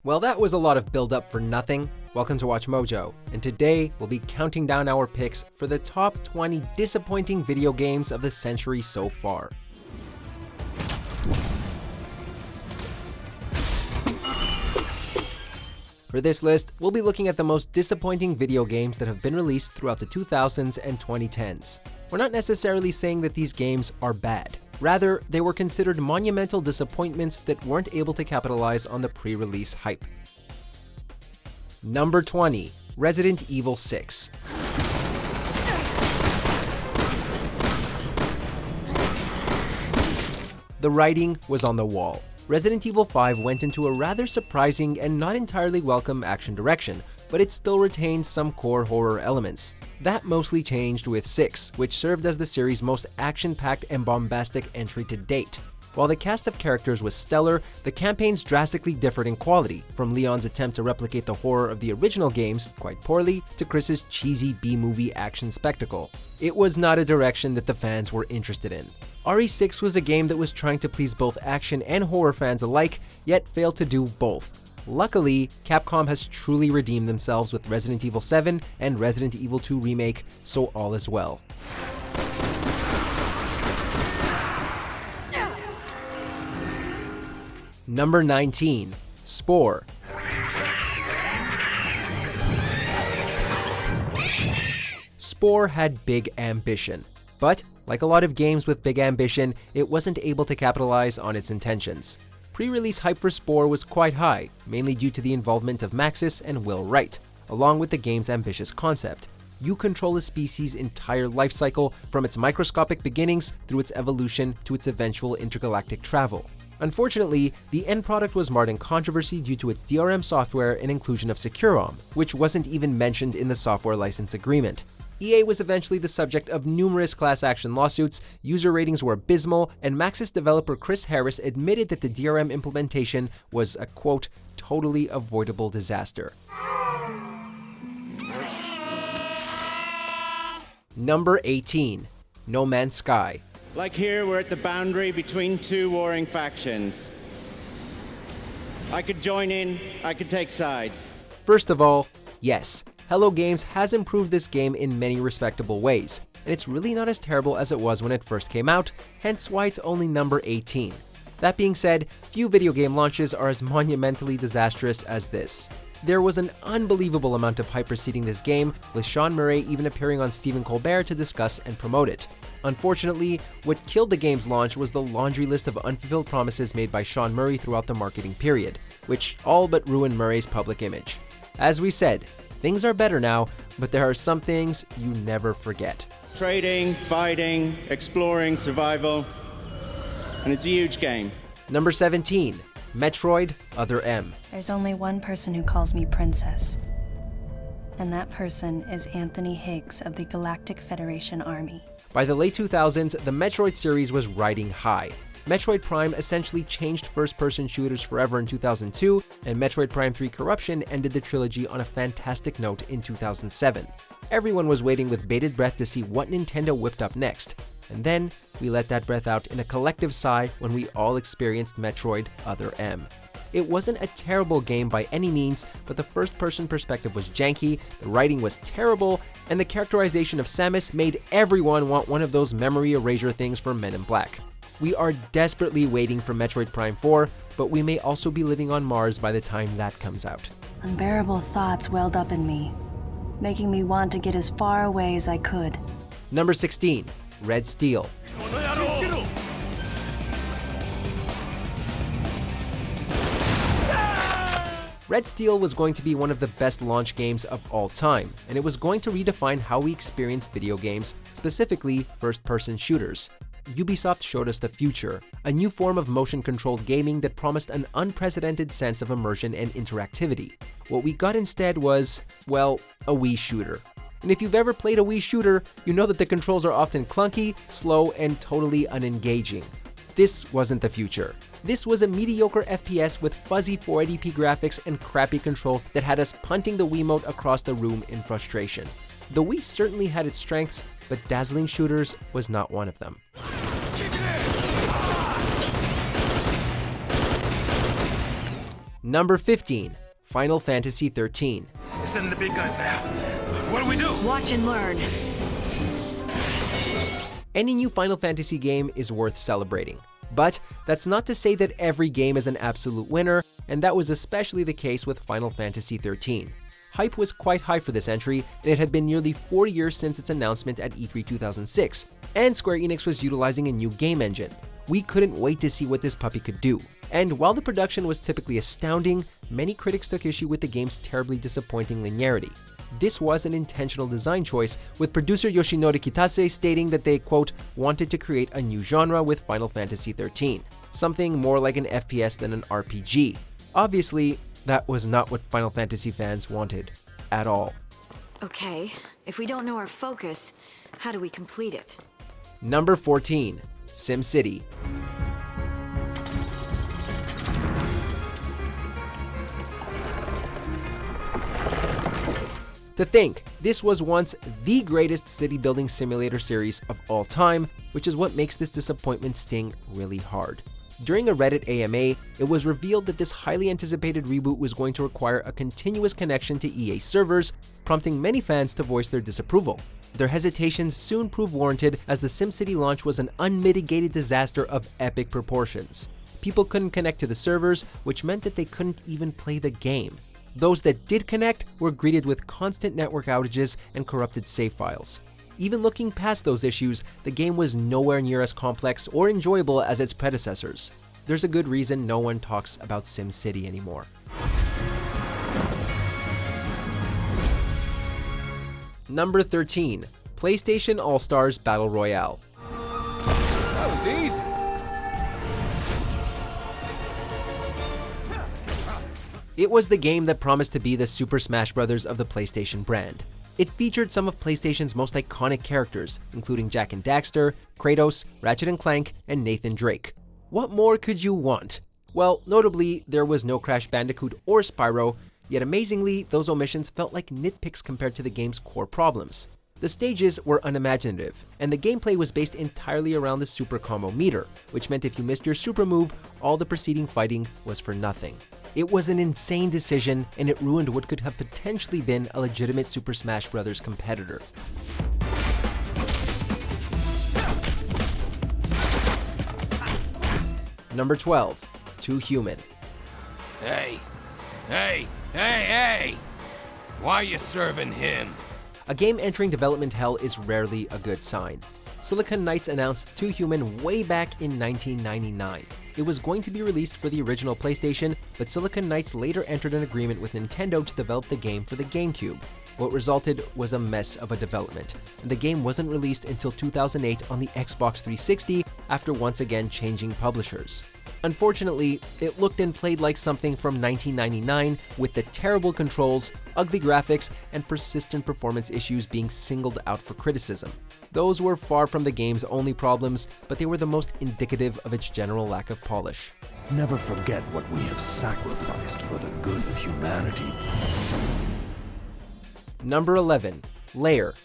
Well, that was a lot of build-up for nothing. Welcome to WatchMojo, and today we'll be counting down our picks for the top 20 disappointing video games of the century so far. For this list, we'll be looking at the most disappointing video games that have been released throughout the 2000s and 2010s. We're not necessarily saying that these games are bad. Rather, they were considered monumental disappointments that weren't able to capitalize on the pre-release hype. Number 20. Resident Evil 6. The writing was on the wall. Resident Evil 5 went into a rather surprising and not entirely welcome action direction, but it still retained some core horror elements. That mostly changed with 6, which served as the series' most action-packed and bombastic entry to date. While the cast of characters was stellar, the campaigns drastically differed in quality, from Leon's attempt to replicate the horror of the original games, quite poorly, to Chris's cheesy B-movie action spectacle. It was not a direction that the fans were interested in. RE6 was a game that was trying to please both action and horror fans alike, yet failed to do both. Luckily, Capcom has truly redeemed themselves with Resident Evil 7 and Resident Evil 2 Remake, so all is well. Number 19. Spore. Spore had big ambition, but like a lot of games with big ambition, it wasn't able to capitalize on its intentions. Pre-release hype for Spore was quite high, mainly due to the involvement of Maxis and Will Wright, along with the game's ambitious concept. You control a species' entire life cycle, from its microscopic beginnings through its evolution to its eventual intergalactic travel. Unfortunately, the end product was marred in controversy due to its DRM software and inclusion of SecureROM, which wasn't even mentioned in the software license agreement. EA was eventually the subject of numerous class action lawsuits, user ratings were abysmal, and Maxis developer Chris Harris admitted that the DRM implementation was a, quote, totally avoidable disaster. Number 18. No Man's Sky. Like here, we're at the boundary between two warring factions. I could join in, I could take sides. First of all, yes, Hello Games has improved this game in many respectable ways, and it's really not as terrible as it was when it first came out, hence why it's only number 18. That being said, few video game launches are as monumentally disastrous as this. There was an unbelievable amount of hype preceding this game, with Sean Murray even appearing on Stephen Colbert to discuss and promote it. Unfortunately, what killed the game's launch was the laundry list of unfulfilled promises made by Sean Murray throughout the marketing period, which all but ruined Murray's public image. As we said, things are better now, but there are some things you never forget. Trading, fighting, exploring, survival, and it's a huge game. Number 17. Metroid Other M. There's only one person who calls me princess, and that person is Anthony Higgs of the Galactic Federation Army. By the late 2000s, the Metroid series was riding high. Metroid Prime essentially changed first-person shooters forever in 2002, and Metroid Prime 3 Corruption ended the trilogy on a fantastic note in 2007. Everyone was waiting with bated breath to see what Nintendo whipped up next, and then we let that breath out in a collective sigh when we all experienced Metroid Other M. It wasn't a terrible game by any means, but the first-person perspective was janky, the writing was terrible, and the characterization of Samus made everyone want one of those memory erasure things from Men in Black. We are desperately waiting for Metroid Prime 4, but we may also be living on Mars by the time that comes out. Unbearable thoughts welled up in me, making me want to get as far away as I could. Number 16. Red Steel. Red Steel was going to be one of the best launch games of all time, and it was going to redefine how we experience video games, specifically first-person shooters. Ubisoft showed us the future, a new form of motion-controlled gaming that promised an unprecedented sense of immersion and interactivity. What we got instead was, well, a Wii shooter. And if you've ever played a Wii shooter, you know that the controls are often clunky, slow, and totally unengaging. This wasn't the future. This was a mediocre FPS with fuzzy 480p graphics and crappy controls that had us punting the Wiimote across the room in frustration. The Wii certainly had its strengths, but dazzling shooters was not one of them. Number 15. Final Fantasy XIII. They're sending the big guns now. What do we do? Watch and learn. Any new Final Fantasy game is worth celebrating. But that's not to say that every game is an absolute winner, and that was especially the case with Final Fantasy XIII. Hype was quite high for this entry, and it had been nearly 4 years since its announcement at E3 2006, and Square Enix was utilizing a new game engine. We couldn't wait to see what this puppy could do. And while the production was typically astounding, many critics took issue with the game's terribly disappointing linearity. This was an intentional design choice, with producer Yoshinori Kitase stating that they, quote, wanted to create a new genre with Final Fantasy XIII, something more like an FPS than an RPG. Obviously, that was not what Final Fantasy fans wanted, at all. Okay, if we don't know our focus, how do we complete it? Number 14. SimCity. To think, this was once the greatest city-building simulator series of all time, which is what makes this disappointment sting really hard. During a Reddit AMA, it was revealed that this highly anticipated reboot was going to require a continuous connection to EA servers, prompting many fans to voice their disapproval. Their hesitations soon proved warranted, as the SimCity launch was an unmitigated disaster of epic proportions. People couldn't connect to the servers, which meant that they couldn't even play the game. Those that did connect were greeted with constant network outages and corrupted save files. Even looking past those issues, the game was nowhere near as complex or enjoyable as its predecessors. There's a good reason no one talks about SimCity anymore. Number 13. PlayStation All-Stars Battle Royale. That was easy. It was the game that promised to be the Super Smash Bros. Of the PlayStation brand. It featured some of PlayStation's most iconic characters, including Jak and Daxter, Kratos, Ratchet & Clank, and Nathan Drake. What more could you want? Well, notably, there was no Crash Bandicoot or Spyro, yet amazingly, those omissions felt like nitpicks compared to the game's core problems. The stages were unimaginative, and the gameplay was based entirely around the super combo meter, which meant if you missed your super move, all the preceding fighting was for nothing. It was an insane decision, and it ruined what could have potentially been a legitimate Super Smash Bros. Competitor. Number 12. Too Human. Hey! Why are you serving him? A game entering development hell is rarely a good sign. Silicon Knights announced Too Human way back in 1999. It was going to be released for the original PlayStation, but Silicon Knights later entered an agreement with Nintendo to develop the game for the GameCube. What resulted was a mess of a development, and the game wasn't released until 2008 on the Xbox 360 after once again changing publishers. Unfortunately, it looked and played like something from 1999, with the terrible controls, ugly graphics, and persistent performance issues being singled out for criticism. Those were far from the game's only problems, but they were the most indicative of its general lack of polish. Never forget what we have sacrificed for the good of humanity. Number 11. Lair.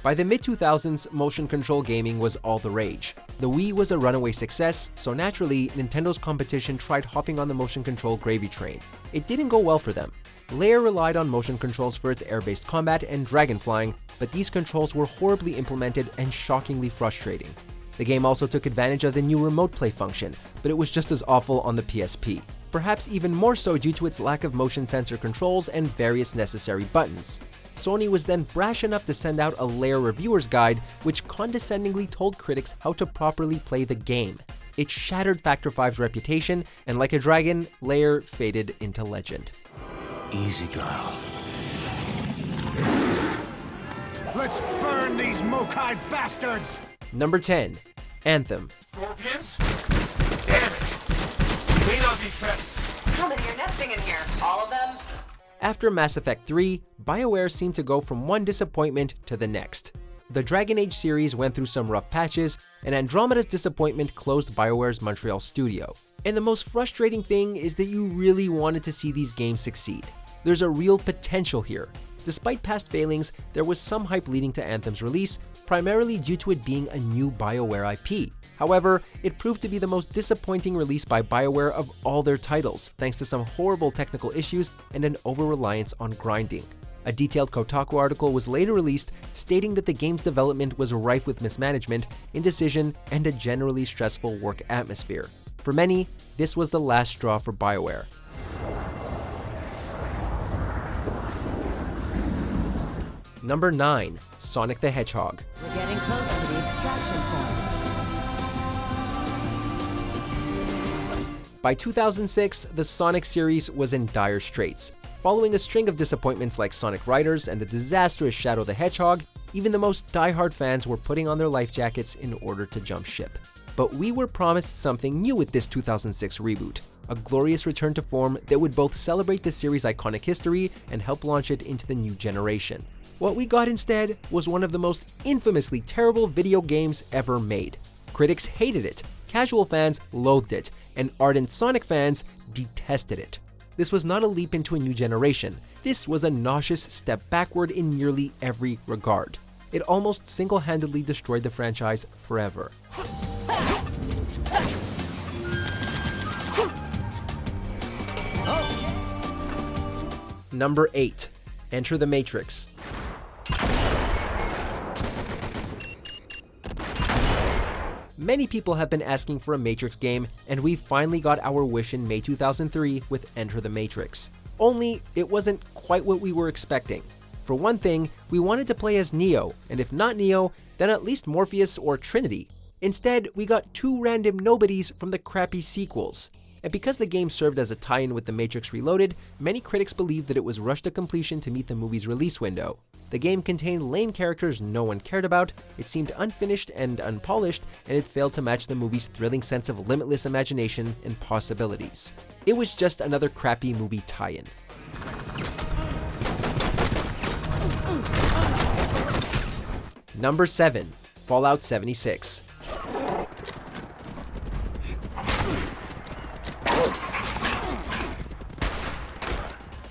By the mid-2000s, motion control gaming was all the rage. The Wii was a runaway success, so naturally, Nintendo's competition tried hopping on the motion control gravy train. It didn't go well for them. Lair relied on motion controls for its air-based combat and dragon flying, but these controls were horribly implemented and shockingly frustrating. The game also took advantage of the new remote play function, but it was just as awful on the PSP. Perhaps even more so due to its lack of motion sensor controls and various necessary buttons. Sony was then brash enough to send out a Lair reviewer's guide, which condescendingly told critics how to properly play the game. It shattered Factor 5's reputation, and like a dragon, Lair faded into legend. Easy, girl. Let's burn these Mokai bastards! Number 10. Anthem. Scorpions? Damn it! Clean out these pests! How many are nesting in here? All of them? After Mass Effect 3, BioWare seemed to go from one disappointment to the next. The Dragon Age series went through some rough patches, and Andromeda's disappointment closed BioWare's Montreal studio. And the most frustrating thing is that you really wanted to see these games succeed. There's a real potential here. Despite past failings, there was some hype leading to Anthem's release, primarily due to it being a new BioWare IP. However, it proved to be the most disappointing release by BioWare of all their titles, thanks to some horrible technical issues and an over-reliance on grinding. A detailed Kotaku article was later released stating that the game's development was rife with mismanagement, indecision, and a generally stressful work atmosphere. For many, this was the last straw for BioWare. Number 9. Sonic the Hedgehog. We're getting close to the extraction point. By 2006, the Sonic series was in dire straits. Following a string of disappointments like Sonic Riders and the disastrous Shadow the Hedgehog, even the most die-hard fans were putting on their life jackets in order to jump ship. But we were promised something new with this 2006 reboot, a glorious return to form that would both celebrate the series' iconic history and help launch it into the new generation. What we got instead was one of the most infamously terrible video games ever made. Critics hated it, casual fans loathed it, and ardent Sonic fans detested it. This was not a leap into a new generation. This was a nauseous step backward in nearly every regard. It almost single-handedly destroyed the franchise forever. Number 8. Enter the Matrix. Many people have been asking for a Matrix game, and we finally got our wish in May 2003 with Enter the Matrix. Only, it wasn't quite what we were expecting. For one thing, we wanted to play as Neo, and if not Neo, then at least Morpheus or Trinity. Instead, we got 2 random nobodies from the crappy sequels. And because the game served as a tie-in with The Matrix Reloaded, many critics believed that it was rushed to completion to meet the movie's release window. The game contained lame characters no one cared about, it seemed unfinished and unpolished, and it failed to match the movie's thrilling sense of limitless imagination and possibilities. It was just another crappy movie tie-in. Number 7. Fallout 76.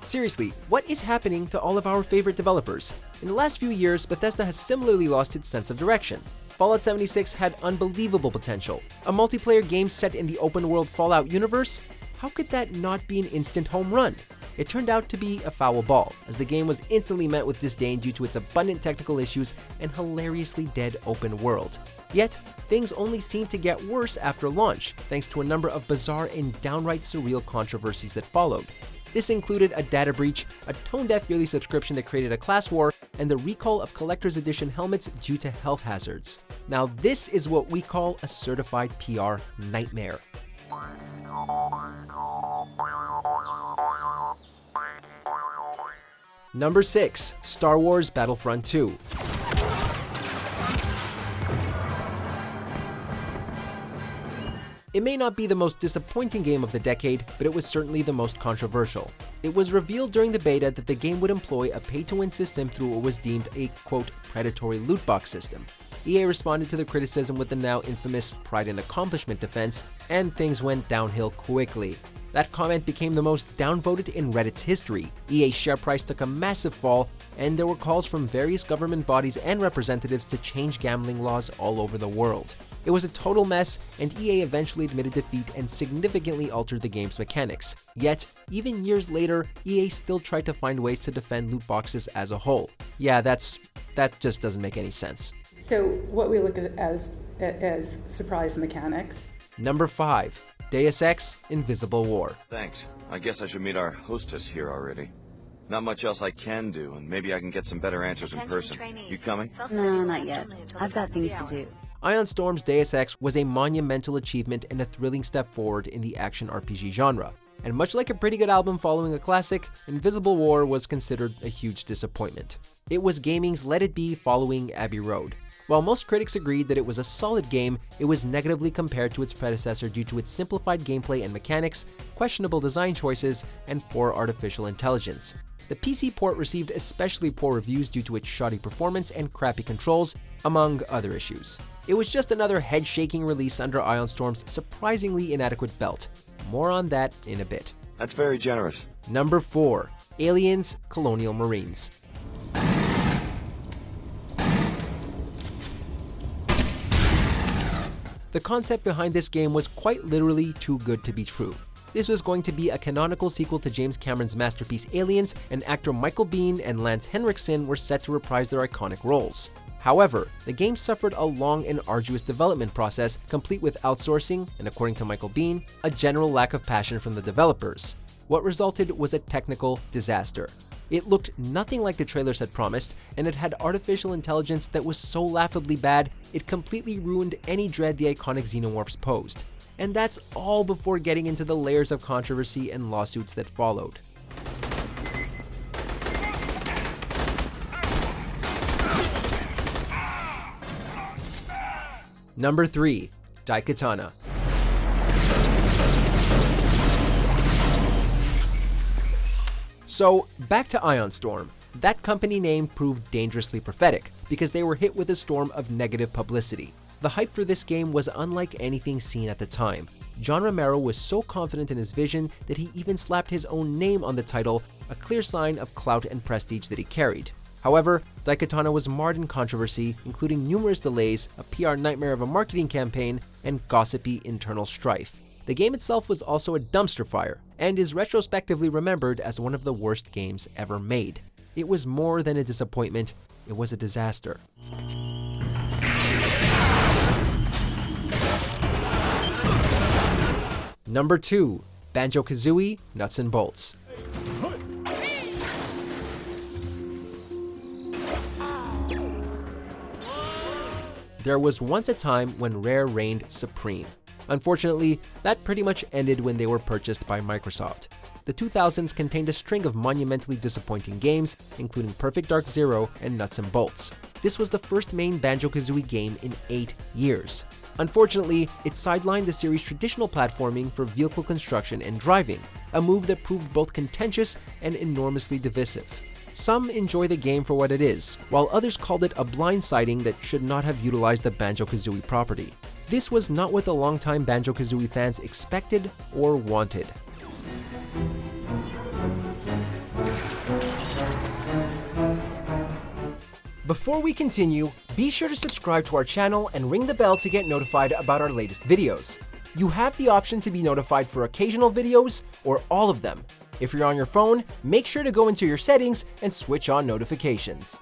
Seriously, what is happening to all of our favorite developers? In the last few years, Bethesda has similarly lost its sense of direction. Fallout 76 had unbelievable potential. A multiplayer game set in the open-world Fallout universe? How could that not be an instant home run? It turned out to be a foul ball, as the game was instantly met with disdain due to its abundant technical issues and hilariously dead open world. Yet, things only seemed to get worse after launch, thanks to a number of bizarre and downright surreal controversies that followed. This included a data breach, a tone-deaf yearly subscription that created a class war, and the recall of collector's edition helmets due to health hazards. Now this is what we call a certified PR nightmare. Number 6. Star Wars Battlefront II. It may not be the most disappointing game of the decade, but it was certainly the most controversial. It was revealed during the beta that the game would employ a pay-to-win system through what was deemed a, quote, predatory loot box system. EA responded to the criticism with the now infamous pride and accomplishment defense, and things went downhill quickly. That comment became the most downvoted in Reddit's history. EA's share price took a massive fall, and there were calls from various government bodies and representatives to change gambling laws all over the world. It was a total mess, and EA eventually admitted defeat and significantly altered the game's mechanics. Yet, even years later, EA still tried to find ways to defend loot boxes as a whole. Yeah, that just doesn't make any sense. So what we look at as surprise mechanics. Number 5. Deus Ex: Invisible War. Thanks. I guess I should meet our hostess here already. Not much else I can do, and maybe I can get some better answers in person. You coming? No, not yet. I've got things to do. Ion Storm's Deus Ex was a monumental achievement and a thrilling step forward in the action RPG genre. And much like a pretty good album following a classic, Invisible War was considered a huge disappointment. It was gaming's Let It Be following Abbey Road. While most critics agreed that it was a solid game, it was negatively compared to its predecessor due to its simplified gameplay and mechanics, questionable design choices, and poor artificial intelligence. The PC port received especially poor reviews due to its shoddy performance and crappy controls, among other issues. It was just another head-shaking release under Ion Storm's surprisingly inadequate belt. More on that in a bit. That's very generous. Number 4. Aliens: Colonial Marines. The concept behind this game was quite literally too good to be true. This was going to be a canonical sequel to James Cameron's masterpiece Aliens, and actor Michael Biehn and Lance Henriksen were set to reprise their iconic roles. However, the game suffered a long and arduous development process, complete with outsourcing and, according to Michael Biehn, a general lack of passion from the developers. What resulted was a technical disaster. It looked nothing like the trailers had promised, and it had artificial intelligence that was so laughably bad, it completely ruined any dread the iconic xenomorphs posed. And that's all before getting into the layers of controversy and lawsuits that followed. Number 3. Daikatana. So, back to Ion Storm. That company name proved dangerously prophetic, because they were hit with a storm of negative publicity. The hype for this game was unlike anything seen at the time. John Romero was so confident in his vision that he even slapped his own name on the title, a clear sign of clout and prestige that he carried. However, Daikatana was marred in controversy, including numerous delays, a PR nightmare of a marketing campaign, and gossipy internal strife. The game itself was also a dumpster fire, and is retrospectively remembered as one of the worst games ever made. It was more than a disappointment, it was a disaster. Number 2. Banjo-Kazooie Nuts and Bolts. There was once a time when Rare reigned supreme. Unfortunately, that pretty much ended when they were purchased by Microsoft. The 2000s contained a string of monumentally disappointing games, including Perfect Dark Zero and Nuts and Bolts. This was the first main Banjo-Kazooie game in 8 years. Unfortunately, it sidelined the series' traditional platforming for vehicle construction and driving, a move that proved both contentious and enormously divisive. Some enjoy the game for what it is, while others called it a blindsiding that should not have utilized the Banjo-Kazooie property. This was not what the longtime Banjo-Kazooie fans expected or wanted. Before we continue, be sure to subscribe to our channel and ring the bell to get notified about our latest videos. You have the option to be notified for occasional videos or all of them. If you're on your phone, make sure to go into your settings and switch on notifications.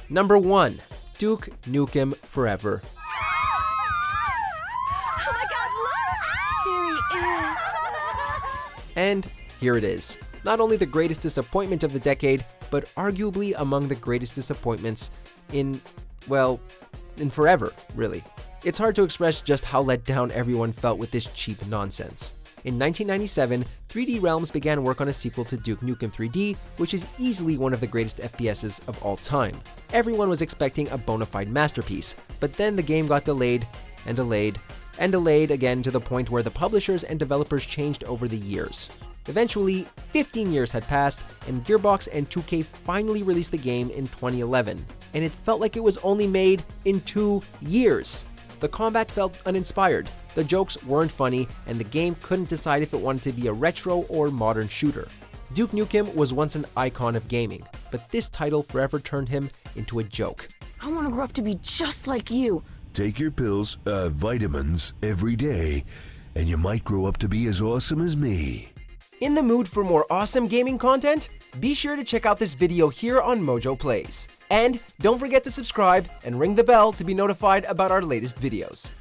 Number 1. Duke Nukem Forever. Oh my god, look! There he is! And here it is. Not only the greatest disappointment of the decade, but arguably among the greatest disappointments in forever, really. It's hard to express just how let down everyone felt with this cheap nonsense. In 1997, 3D Realms began work on a sequel to Duke Nukem 3D, which is easily one of the greatest FPSs of all time. Everyone was expecting a bona fide masterpiece, but then the game got delayed, and delayed, and delayed again to the point where the publishers and developers changed over the years. Eventually, 15 years had passed, and Gearbox and 2K finally released the game in 2011, and it felt like it was only made in 2 years. The combat felt uninspired, the jokes weren't funny, and the game couldn't decide if it wanted to be a retro or modern shooter. Duke Nukem was once an icon of gaming, but this title forever turned him into a joke. I want to grow up to be just like you. Take your pills, vitamins, every day, and you might grow up to be as awesome as me. In the mood for more awesome gaming content? Be sure to check out this video here on Mojo Plays. And don't forget to subscribe and ring the bell to be notified about our latest videos.